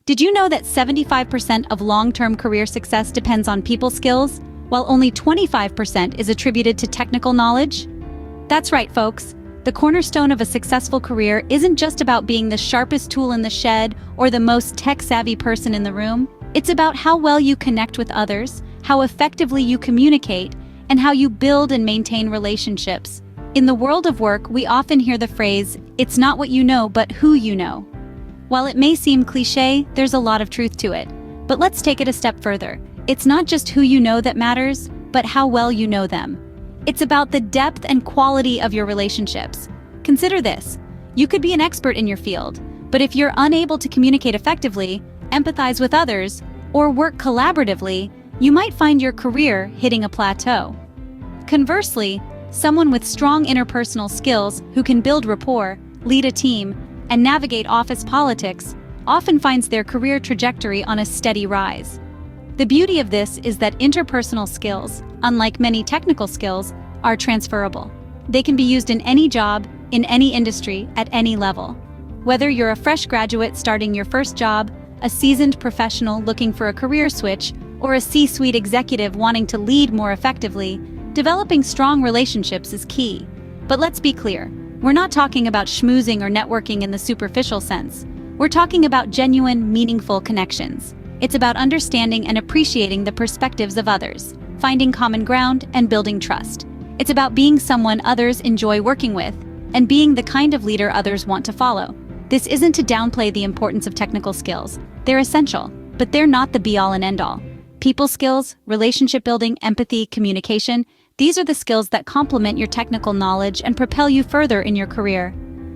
Did you know that 75% of long-term career success depends on people skills, while only 25% is attributed to technical knowledge? That's right, folks. The cornerstone of a successful career isn't just about being the sharpest tool in the shed or the most tech-savvy person in the room. It's about how well you connect with others, how effectively you communicate, and how you build and maintain relationships. In the world of work, we often hear the phrase, "It's not what you know, but who you know." While it may seem cliché, there's a lot of truth to it. But let's take it a step further. It's not just who you know that matters, but how well you know them. It's about the depth and quality of your relationships. Consider this. You could be an expert in your field, but if you're unable to communicate effectively, empathize with others, or work collaboratively, you might find your career hitting a plateau. Conversely, someone with strong interpersonal skills who can build rapport, lead a team, and navigate office politics often finds their career trajectory on a steady rise. The beauty of this is that interpersonal skills, unlike many technical skills, are transferable. They can be used in any job, in any industry, at any level. Whether you're a fresh graduate starting your first job, a seasoned professional looking for a career switch, or a C-suite executive wanting to lead more effectively, developing strong relationships is key. But let's be clear. We're not talking about schmoozing or networking in the superficial sense. We're talking about genuine, meaningful connections. It's about understanding and appreciating the perspectives of others, finding common ground, and building trust. It's about being someone others enjoy working with, and being the kind of leader others want to follow. This isn't to downplay the importance of technical skills. They're essential, but they're not the be-all and end-all. People skills, relationship building, empathy, communication, these are the skills that complement your technical knowledge and propel you further in your career.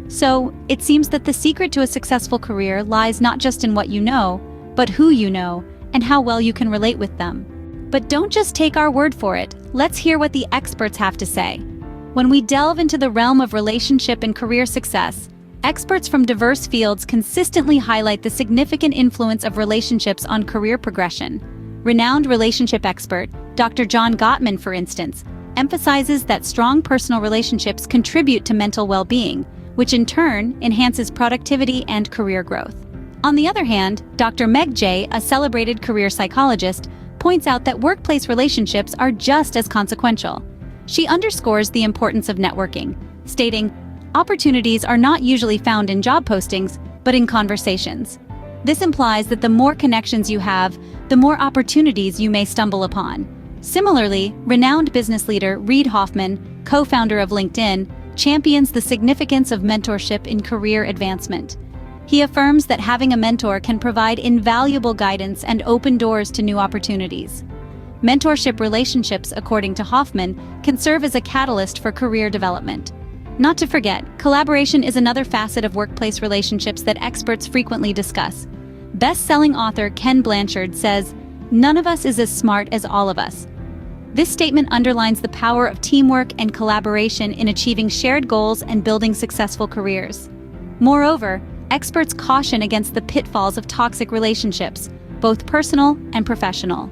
So, it seems that the secret to a successful career lies not just in what you know, but who you know, and how well you can relate with them. But don't just take our word for it, let's hear what the experts have to say. When we delve into the realm of relationship and career success, experts from diverse fields consistently highlight the significant influence of relationships on career progression. Renowned relationship expert, Dr. John Gottman, for instance, emphasizes that strong personal relationships contribute to mental well-being, which in turn enhances productivity and career growth. On the other hand, Dr. Meg Jay, a celebrated career psychologist, points out that workplace relationships are just as consequential. She underscores the importance of networking, stating, "Opportunities are not usually found in job postings, but in conversations." This implies that the more connections you have, the more opportunities you may stumble upon. Similarly, renowned business leader Reid Hoffman, co-founder of LinkedIn, champions the significance of mentorship in career advancement. He affirms that having a mentor can provide invaluable guidance and open doors to new opportunities. Mentorship relationships, according to Hoffman, can serve as a catalyst for career development. Not to forget, collaboration is another facet of workplace relationships that experts frequently discuss. Best-selling author Ken Blanchard says, "None of us is as smart as all of us." This statement underlines the power of teamwork and collaboration in achieving shared goals and building successful careers. Moreover, experts caution against the pitfalls of toxic relationships, both personal and professional.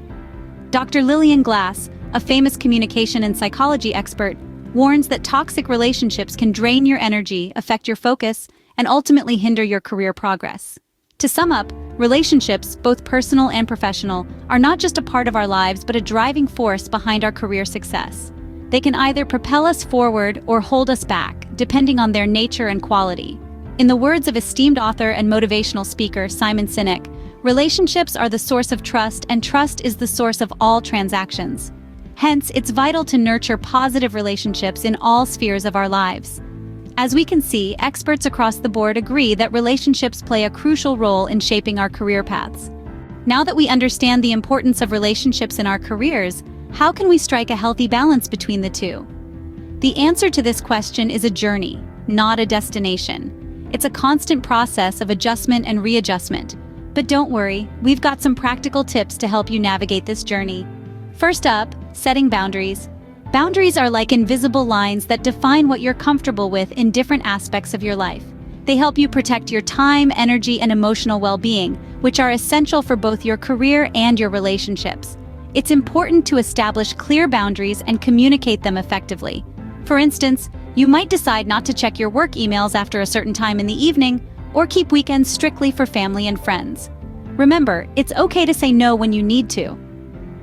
Dr. Lillian Glass, a famous communication and psychology expert, warns that toxic relationships can drain your energy, affect your focus, and ultimately hinder your career progress. To sum up, relationships, both personal and professional, are not just a part of our lives but a driving force behind our career success. They can either propel us forward or hold us back, depending on their nature and quality. In the words of esteemed author and motivational speaker Simon Sinek, relationships are the source of trust, and trust is the source of all transactions. Hence, it's vital to nurture positive relationships in all spheres of our lives. As we can see, experts across the board agree that relationships play a crucial role in shaping our career paths. Now that we understand the importance of relationships in our careers, how can we strike a healthy balance between the two? The answer to this question is a journey, not a destination. It's a constant process of adjustment and readjustment. But don't worry, we've got some practical tips to help you navigate this journey. First up, setting boundaries. Boundaries are like invisible lines that define what you're comfortable with in different aspects of your life. They help you protect your time, energy, and emotional well-being, which are essential for both your career and your relationships. It's important to establish clear boundaries and communicate them effectively. For instance, you might decide not to check your work emails after a certain time in the evening, or keep weekends strictly for family and friends. Remember, it's okay to say no when you need to.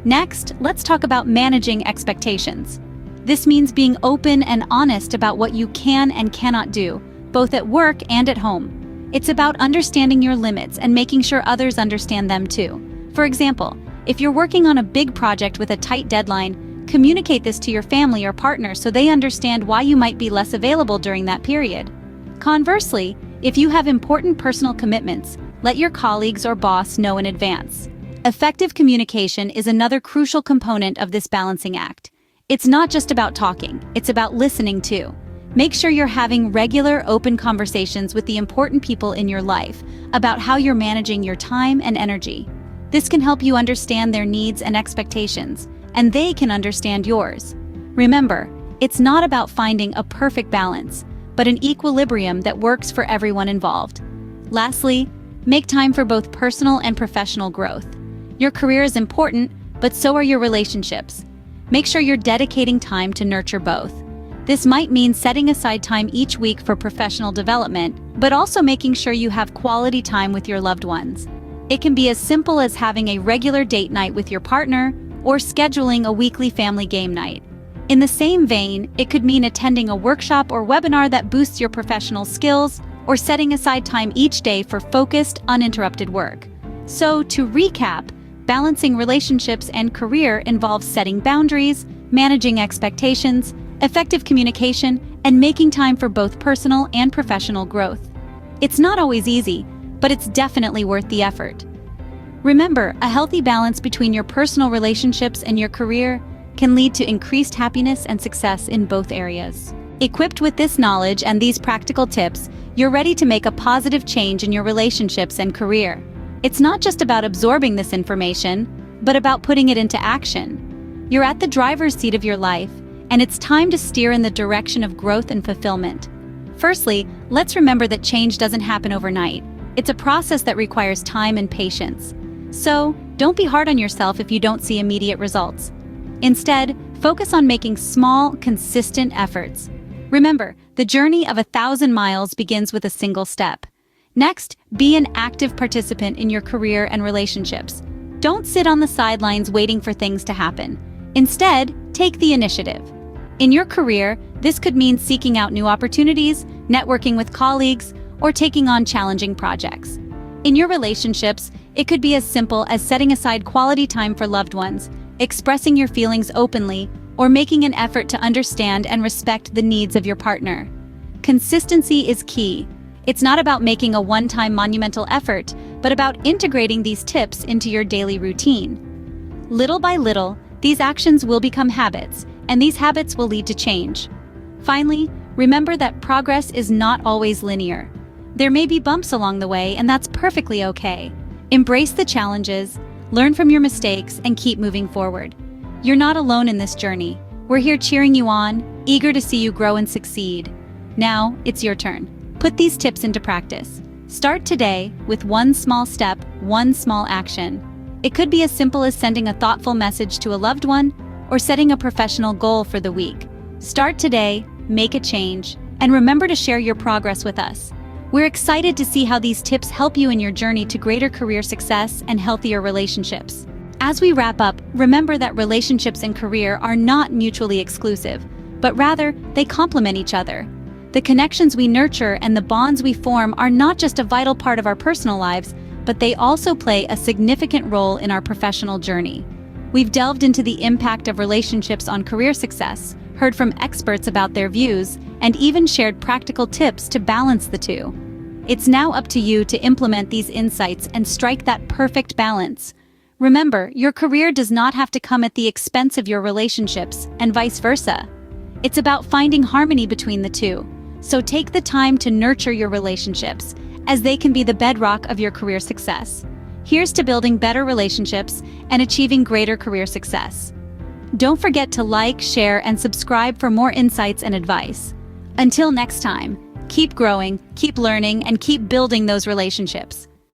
Next, let's talk about managing expectations. This means being open and honest about what you can and cannot do, both at work and at home. It's about understanding your limits and making sure others understand them too. For example, if you're working on a big project with a tight deadline, communicate this to your family or partner so they understand why you might be less available during that period. Conversely, if you have important personal commitments, let your colleagues or boss know in advance. Effective communication is another crucial component of this balancing act. It's not just about talking, it's about listening too. Make sure you're having regular, open conversations with the important people in your life about how you're managing your time and energy. This can help you understand their needs and expectations, and they can understand yours. Remember, it's not about finding a perfect balance, but an equilibrium that works for everyone involved. Lastly, make time for both personal and professional growth. Your career is important, but so are your relationships. Make sure you're dedicating time to nurture both. This might mean setting aside time each week for professional development, but also making sure you have quality time with your loved ones. It can be as simple as having a regular date night with your partner or scheduling a weekly family game night. In the same vein, it could mean attending a workshop or webinar that boosts your professional skills or setting aside time each day for focused, uninterrupted work. So, to recap, balancing relationships and career involves setting boundaries, managing expectations, effective communication, and making time for both personal and professional growth. It's not always easy, but it's definitely worth the effort. Remember, a healthy balance between your personal relationships and your career can lead to increased happiness and success in both areas. Equipped with this knowledge and these practical tips, you're ready to make a positive change in your relationships and career. It's not just about absorbing this information, but about putting it into action. You're at the driver's seat of your life, and it's time to steer in the direction of growth and fulfillment. Firstly, let's remember that change doesn't happen overnight. It's a process that requires time and patience. So, don't be hard on yourself if you don't see immediate results. Instead, focus on making small, consistent efforts. Remember, the journey of 1,000 miles begins with a single step. Next, be an active participant in your career and relationships. Don't sit on the sidelines waiting for things to happen. Instead, take the initiative. In your career, this could mean seeking out new opportunities, networking with colleagues, or taking on challenging projects. In your relationships, it could be as simple as setting aside quality time for loved ones, expressing your feelings openly, or making an effort to understand and respect the needs of your partner. Consistency is key. It's not about making a one-time monumental effort, but about integrating these tips into your daily routine. Little by little, these actions will become habits, and these habits will lead to change. Finally, remember that progress is not always linear. There may be bumps along the way, and that's perfectly okay. Embrace the challenges, learn from your mistakes, and keep moving forward. You're not alone in this journey. We're here cheering you on, eager to see you grow and succeed. Now, it's your turn. Put these tips into practice. Start today with one small step, one small action. It could be as simple as sending a thoughtful message to a loved one or setting a professional goal for the week. Start today, make a change, and remember to share your progress with us. We're excited to see how these tips help you in your journey to greater career success and healthier relationships. As we wrap up, remember that relationships and career are not mutually exclusive, but rather they complement each other. The connections we nurture and the bonds we form are not just a vital part of our personal lives, but they also play a significant role in our professional journey. We've delved into the impact of relationships on career success, heard from experts about their views, and even shared practical tips to balance the two. It's now up to you to implement these insights and strike that perfect balance. Remember, your career does not have to come at the expense of your relationships, and vice versa. It's about finding harmony between the two. So take the time to nurture your relationships, as they can be the bedrock of your career success. Here's to building better relationships and achieving greater career success. Don't forget to like, share, and subscribe for more insights and advice. Until next time, keep growing, keep learning, and keep building those relationships.